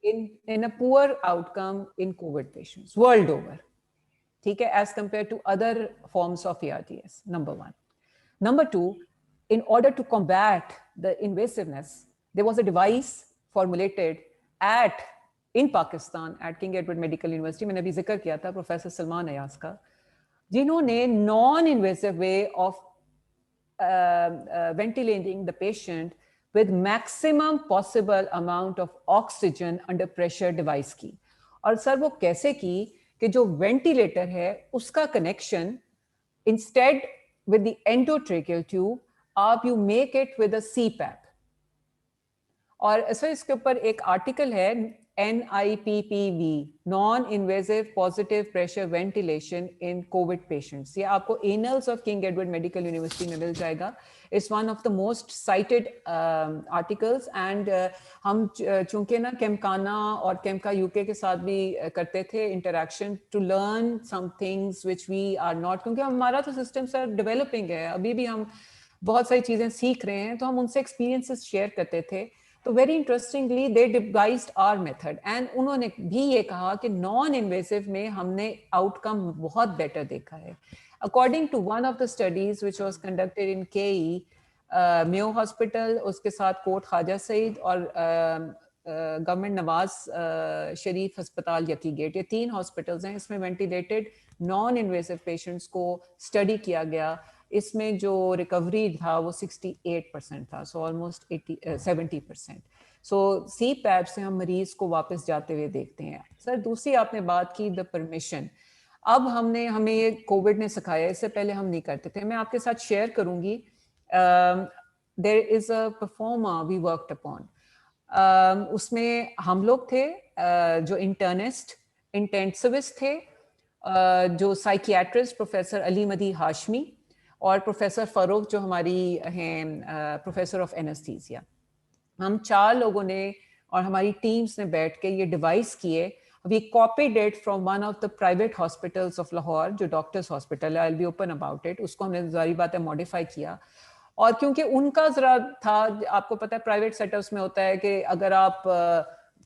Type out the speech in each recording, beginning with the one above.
in a poor outcome in COVID patients world over. Okay, as compared to other forms of ARDS, number one. Number two, in order to combat the invasiveness, there was a device formulated in Pakistan at King Edward Medical University. मैंने अभी जिक्र किया था professor Salman Ayaz का, जिन्होंने non-invasive way of ventilating the patient with maximum possible amount of oxygen under pressure device की. और sir वो कैसे की कि जो वेंटिलेटर है उसका connection instead with the endotracheal tube आप you make it with a CPAP. और सर इसके ऊपर एक आर्टिकल है NIPPV, non invasive positive pressure ventilation in COVID patients. ये आपको annals of King Edward Medical University में मिल जाएगा. It's one of the most cited articles. And हम चूंकि ना केमकाना और केमका यूके के साथ भी करते थे interaction to learn some things which we are not, क्योंकि हमारा तो सिस्टम सर डेवलपिंग है, अभी भी हम बहुत सारी चीजें सीख रहे हैं, तो हम उनसे एक्सपीरियंसेस शेयर करते थे. तो very interestingly they devised our method and उन्होंने भी ये कहा कि नॉन इन्वेसिव में हमने आउटकम बहुत बेटर देखा है. According to one of the studies which was conducted in KE Mayo hospital, उसके साथ कोट ख्वाजा सईद और गवर्नमेंट नवाज शरीफ अस्पताल यकी गेट, ये 3 हॉस्पिटल्स हैं. इसमें वेंटिलेटेड नॉन इन्वेसिव पेशेंट्स को स्टडी किया गया. इसमें जो रिकवरी था वो 68% था, सो ऑलमोस्ट 70%. सो CPAP से हम मरीज को वापस जाते हुए देखते हैं. सर दूसरी आपने बात की द परमिशन. अब हमें ये कोविड ने सिखाया, इससे पहले हम नहीं करते थे. मैं आपके साथ शेयर करूंगी. There is a proforma we worked upon. उसमें हम लोग थे जो इंटर्निस्ट, इंटेंसिविस्ट थे, जो साइकियाट्रिस्ट प्रोफेसर अली मदी हाशमी और प्रोफेसर फरूक जो हमारी हैं प्रोफेसर ऑफ एनेस्थीसिया. हम 4 लोगों ने और हमारी टीम्स ने बैठ के ये डिवाइस किए. We copied it from one of the private hospitals of Lahore, जो डॉक्टर्स हॉस्पिटल है, I will be open about it. उसको हमने जारी बात है मॉडिफाई किया. और क्योंकि उनका जरा था, आपको पता है प्राइवेट सेटअप्स में होता है कि अगर आप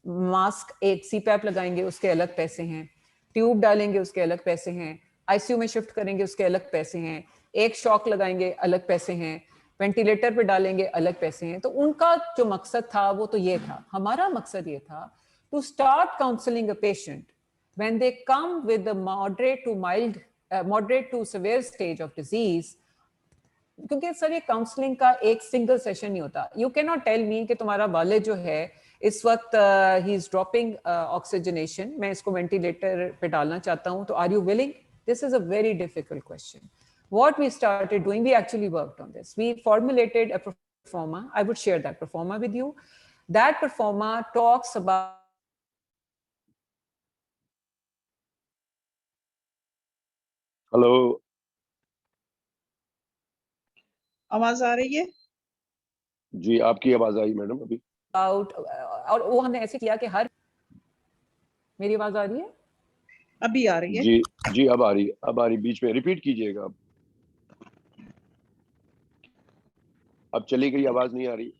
मास्क एक CPAP लगाएंगे उसके अलग पैसे हैं, ट्यूब डालेंगे उसके अलग पैसे हैं, ICU में शिफ्ट करेंगे उसके अलग पैसे हैं, एक शॉक लगाएंगे अलग पैसे हैं, वेंटिलेटर पे डालेंगे अलग पैसे हैं. तो उनका जो मकसद था वो तो ये था. हमारा मकसद ये था to start counselling a patient when they come with the moderate to severe stage of disease. क्योंकि सर ये काउंसलिंग का एक सिंगल सेशन नहीं होता. You can not tell me कि तुम्हारा वाले जो है इस वक्त ही इज ड्रॉपिंग ऑक्सीजनेशन, मैं इसको वेंटिलेटर पे डालना चाहता हूँ, तो are you willing? This is a very difficult question. What we started doing, we actually worked on this. We formulated a performa. I would share that performa with you. That performa talks about. Hello. आवाज आ रही है? जी आपकी आवाज आई madam अभी. और वो हमने ऐसे किया कि हर, मेरी आवाज आ रही है? अभी आ रही है. जी अब आ रही. बीच में रिपीट कीजिएगा. अब चली गई, आवाज नहीं आ रही.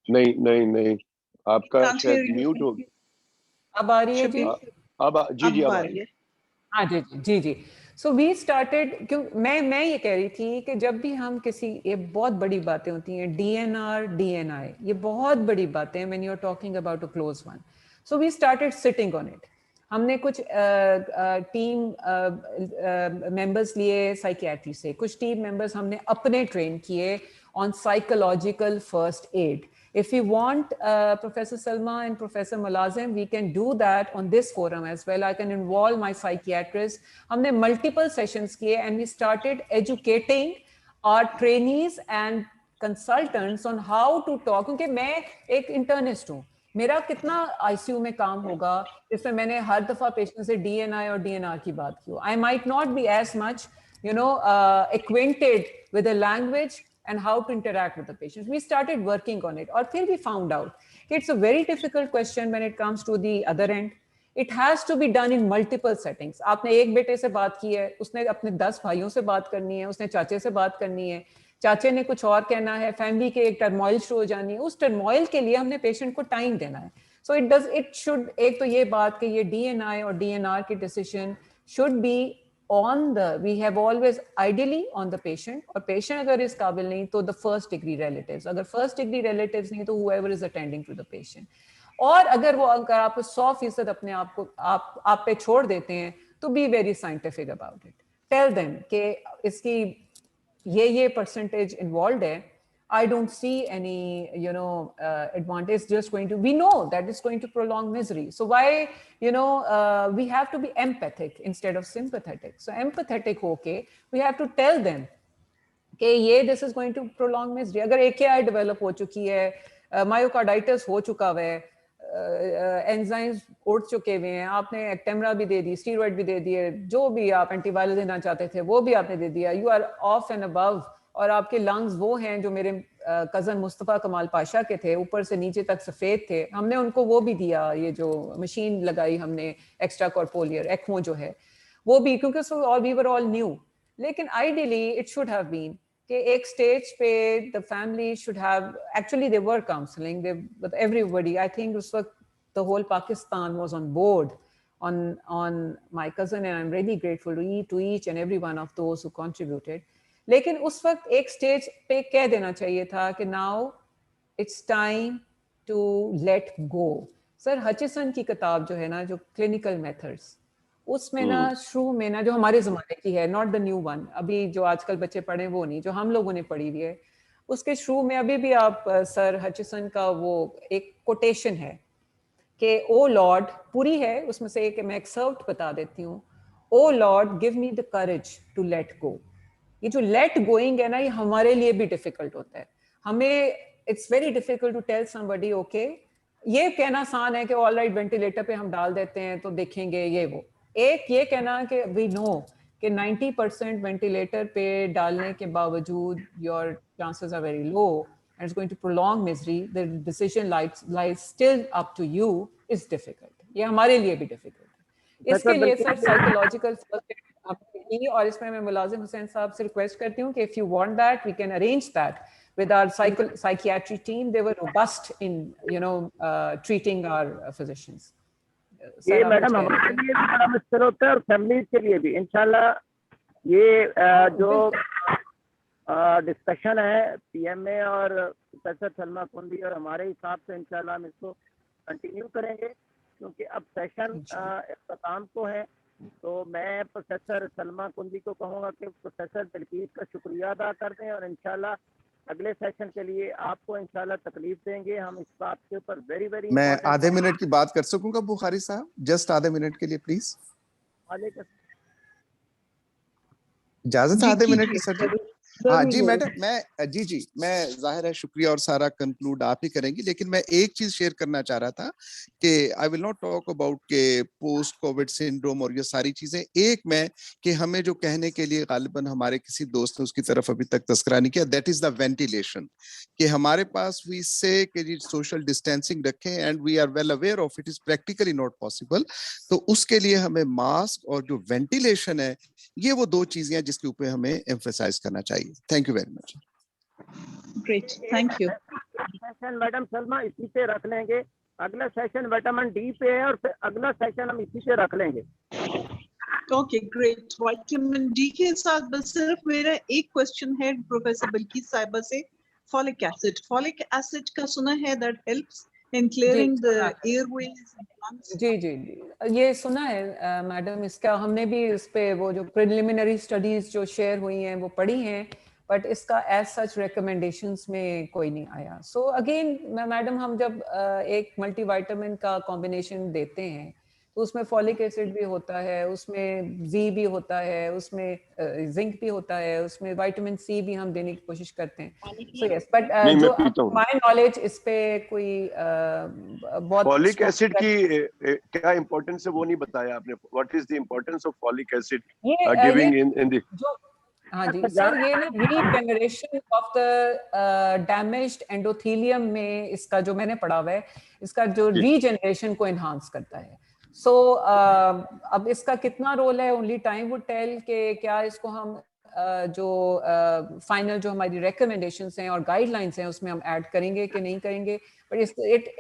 नहीं आपका शायद म्यूट हो गया. अब आ रही है जी? अब जी अब आ रही है. हाँ जी. सो वी स्टार्टेड, क्यों मैं ये कह रही थी कि जब भी हम किसी, ये बहुत बड़ी बातें होती हैं, DNR DNI, ये बहुत बड़ी बातें हैं when you are talking about a close one. So we started sitting on it. हमने कुछ टीम मेंबर्स लिए साइकियाट्री से, कुछ टीम मेंबर्स हमने अपने ट्रेन किए on psychological first aid. If you want, Professor Salma and Professor Malazim, we can do that on this forum as well. I can involve my psychiatrist. हमने multiple sessions किए and we started educating our trainees and consultants on how to talk. क्योंकि मैं एक internist हूँ, मेरा कितना ICU में काम होगा जिसमें मैंने हर दफा पेशेंट से DNI और DNR की बात की. I might not be as much, acquainted with the language and how to interact with the patients. We started working on it. और फिर we found out it's a very difficult question when it comes to the other end. It has to be done in multiple settings. आपने एक बेटे से बात की है, उसने अपने 10 भाइयों से बात करनी है, उसने चाचे से बात करनी है, चाचे ने कुछ और कहना है, फैमिली के एक टर्मोइल शुरू हो जानी है, उस टर्मोइल के लिए हमने पेशेंट को टाइम देना है. सो इट शुड, एक तो ये बात कि ये DNI और DNR की decision should be on the, we have always ideally on the patient, और पेशेंट अगर इस काबिल नहीं तो द फर्स्ट डिग्री रिलेटिव्स, अगर फर्स्ट डिग्री रिलेटिव्स नहीं तो whoever is attending to the patient. और अगर वो, अगर आप 100% अपने आप को आप पे छोड़ देते हैं तो be very scientific about it. Tell them कि इसकी ये परसेंटेज इन्वॉल्व है. I don't see any, advantage just going to, we know that it's going to prolong misery. So why, we have to be empathic instead of sympathetic. So empathetic okay, we have to tell them, okay, this is going to prolong misery. अगर AKI develop हो चुकी है, myocarditis हो चुका है, enzymes उड़ चुके हुए हैं, आपने एक्टेमरा भी दे दी, स्टीरॉइड भी दे दिए, जो भी आप एंटीवायरल देना चाहते थे वो भी आपने दे दिया, you are of and above, और आपके लंग्स वो हैं जो मेरे कज़न मुस्तफ़ा कमाल पाशा के थे, ऊपर से नीचे तक सफ़ेद थे, हमने उनको वो भी दिया, ये जो मशीन लगाई हमने एक्स्ट्रा कॉर्पोलियर एक्मो जो है वो भी, क्योंकि वी वर ऑल न्यू. लेकिन ideally it should have been कि एक स्टेज पे the family should have, actually they were counselling with everybody. I think उस वक्त the whole Pakistan was on board on my cousin, and I'm really grateful to each and every one of those who contributed. लेकिन उस वक्त एक stage पे कह देना चाहिए था कि now it's time to let go. Sir Hutchison की किताब जो है ना, जो क्लिनिकल मेथड्स, उसमें ना शुरू में ना, जो हमारे ज़माने की है, नॉट द न्यू वन, अभी जो आजकल बच्चे पढ़े वो नहीं, जो हम लोगों ने पढ़ी हुई है, उसके शुरू में अभी भी आप सर हचिसन का वो एक कोटेशन है कि ओ लॉर्ड, पूरी है उसमें से एक मैं एक्सर्प्ट बता देती हूँ. O Lord give me the courage to let go. ये जो लेट गोइंग है ना, ये हमारे लिए भी डिफिकल्ट होता है. हमें it's very difficult to tell somebody okay, ये कहना आसान है कि ऑल राइट वेंटिलेटर पे हम डाल देते हैं तो देखेंगे ये वो. एक ये कहना कि वी नो कि 90% वेंटिलेटर पे डालने के बावजूद your chances are very low and it's going to prolong misery, the decision lies still up to you, is difficult. ये हमारे लिए भी difficult है. इसके लिए सर साइकोलॉजिकल फर्स्ट एड, और इसमें मैं मुलाजिम हुसैन साहब से रिक्वेस्ट करती हूँ कि if you want that we can arrange that with our psychiatry team. They were robust in treating our physicians. ये मैडम हमारे लिए भी बड़ा मुश्किल होता है और फैमिली के लिए भी. इंशाल्लाह ये जो डिस्कशन है PMA और प्रोफेसर सलमा कुंदी और हमारे हिसाब से इंशाल्लाह हम इसको कंटिन्यू करेंगे, क्योंकि अब सेशन इख्तिताम को है. तो मैं प्रोफेसर सलमा कुंदी को कहूँगा कि प्रोफेसर बिल्कीस का शुक्रिया अदा कर दें, और इंशाल्लाह अगले सेशन के लिए आपको इंशाल्लाह तकलीफ देंगे. हम इस बात के ऊपर वेरी मैं आधे मिनट की बात कर सकूंगा बुखारी साहब, जस्ट आधे मिनट के लिए प्लीज, इजाजत है आधे मिनट की सर? हाँ जी मैडम, मैं जाहिर है शुक्रिया और सारा कंक्लूड आप ही करेंगी, लेकिन मैं एक चीज शेयर करना चाह रहा था कि I will not talk about के पोस्ट कोविड सिंड्रोम और ये सारी चीजें. एक मैं कि हमें जो कहने के लिए गालिबन हमारे किसी दोस्त ने उसकी तरफ अभी तक तस्करा नहीं किया, दैट इज द वेंटिलेशन. कि हमारे पास वी से कि जी सोशल डिस्टेंसिंग रखें, and we are well aware of it is practically not possible. तो उसके लिए हमें मास्क और जो वेंटिलेशन है, ये वो दो चीजें हैं जिसके ऊपर हमें एम्फसाइज करना चाहिए. Thank you very much. Great, thank you. Session madam Salma इसी पे रख लेंगे. अगला सेशन विटामिन डी पे है और फिर अगला सेशन हम इसी पे रख लेंगे. Okay great. विटामिन डी के साथ बस सिर्फ मेरा एक क्वेश्चन है प्रोफेसर बिल्कीस साहिबा से. फॉलिक एसिड का सुना है that helps in clearing the airways and lungs. जी, ये सुना है मैडम. इसका हमने भी इस पे वो जो प्रिलिमिनरी स्टडीज जो शेयर हुई हैं वो पढ़ी हैं, बट इसका एज सच रिकमेंडेशंस में कोई नहीं आया. सो अगेन मैडम, हम जब एक मल्टीविटामिन का कॉम्बिनेशन देते हैं तो उसमें फॉलिक एसिड भी होता है, उसमें जी भी होता है, उसमें जिंक भी होता है, उसमें विटामिन सी भी हम देने की कोशिश करते हैं. सो यस, बट जो माय नॉलेज इस पे कोई बहुत फॉलिक एसिड की क्या इंपॉर्टेंस है वो नहीं बताया आपने. What is the importance of folic acid giving in the. हाँ जी सर, ये ना regeneration of the damaged endothelium में इसका जो मैंने पढ़ा हुआ है, इसका जो रीजेनरेशन को एनहांस करता है. सो अब इसका कितना रोल है, ओनली टाइम वुड टेल कि क्या इसको हम जो फाइनल जो हमारी रिकमेंडेशंस हैं और गाइडलाइंस हैं उसमें हम ऐड करेंगे कि नहीं करेंगे, but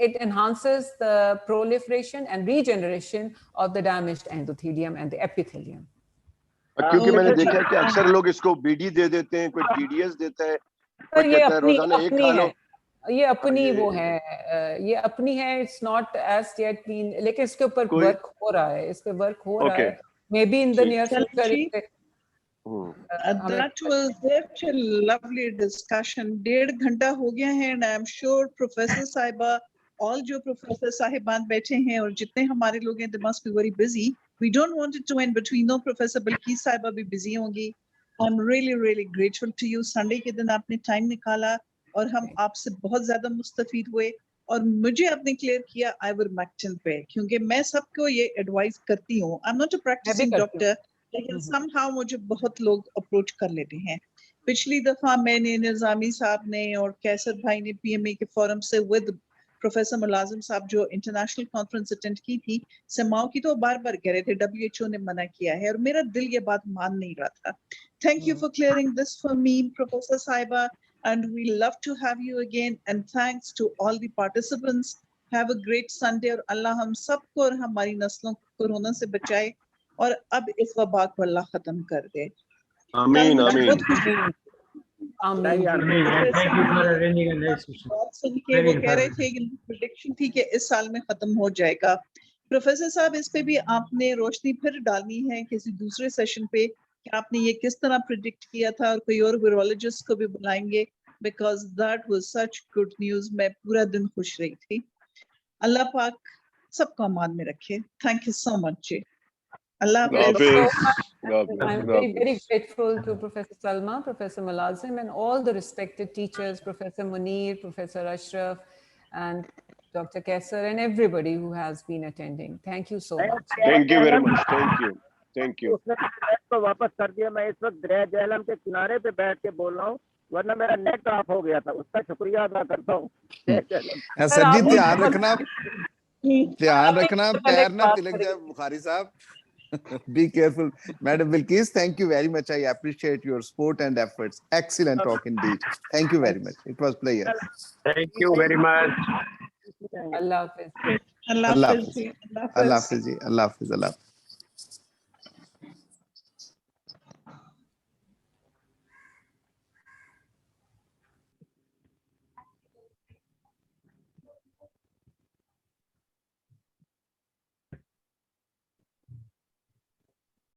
it enhances the proliferation and regeneration of the damaged endothelium and the epithelium. क्योंकि मैंने देखा है कि अक्सर लोग इसको बीडी दे देते हैं, कोई टीडीएस देता है, पर ये कहता है रोजाना एक खा लो। ये अपनी वो है, ये अपनी है, it's not as yet clean, लेकिन इसके ऊपर वर्क हो रहा है, इस पे वर्क हो रहा है, may be in the near future. That was such a lovely discussion. 1.5 घंटा हो गया है and I am sure Professor Sahiba, all जो Professor साहिबान बैठे हैं और जितने हमारे लोग हैं, they must be very busy. We don't want it to end, but we know Professor Bilquis Sahiba भी busy होंगी. I'm really grateful to you. Sunday के दिन आपने time निकाला और हम आपसे बहुत ज्यादा मुस्तफीद हुए और मुझे आपने क्लियर किया ivermectin पे, क्योंकि मैं सबको ये एडवाइस करती हूँ. I'm not a practicing doctor, लेकिन somehow मुझे बहुत लोग अप्रोच कर लेते हैं. पिछली दफा मैंने, निजामी साहब ने और कैसर भाई ने पीएमए के फोरम से विद प्रोफेसर मुलाजिम साहब जो इंटरनेशनल कॉन्फ्रेंस अटेंड की थी सेमाओ की, तो बार-बार कह रहे थे WHO ने मना किया है और मेरा दिल ये बात मान नहीं रहा था. Thank you for clearing this for me, Professor Sahiba, and we love to have you again, and thanks to all the participants. Have a great Sunday और अल्लाह हम सबको और हमारी नस्लों को कोरोना से बचाए और अब इस वबा को अल्लाह खत्म कर दे. आमीन आमीन सुन के वो कह रहे थे कि प्रेडिक्शन थी कि इस साल में खत्म हो जाएगा. प्रोफेसर साहब, इस पे भी आपने रोशनी फिर डालनी है किसी दूसरे सेशन पे कि आपने ये किस तरह प्रेडिक्ट किया था, और कोई और वीरोलॉजिस्ट को भी बुलाएंगे, because that was such good news. मैं पूरा दिन खुश रही थी. अल्लाह पाक सबको अमान में रखे. Thank you so much. Allah Hafiz. I'm very grateful to Professor Salma, Professor Mulazim, and all the respected teachers, Professor Munir, Professor Ashraf, and Dr. Kaisar, and everybody who has been attending. Thank you so much. Thank you very much. Thank you. उसने वापस कर दिया. मैं इस वक्त दरिया झेलम के किनारे पे बैठ के बोल रहा हूँ, वरना मेरा नेट ऑफ हो गया था. उसका शुक्रिया अदा करता हूँ. सर जी ध्यान रखना, पैर ना तिलक जाए बुखारी साहब. Be careful. Madam Bilquis, thank you very much. I appreciate your support and efforts. Excellent talk indeed. Thank you very much. It was pleasure. Thank you very much. Allah Hafiz. Allah Hafiz. Allah Hafiz. Allah Hafiz.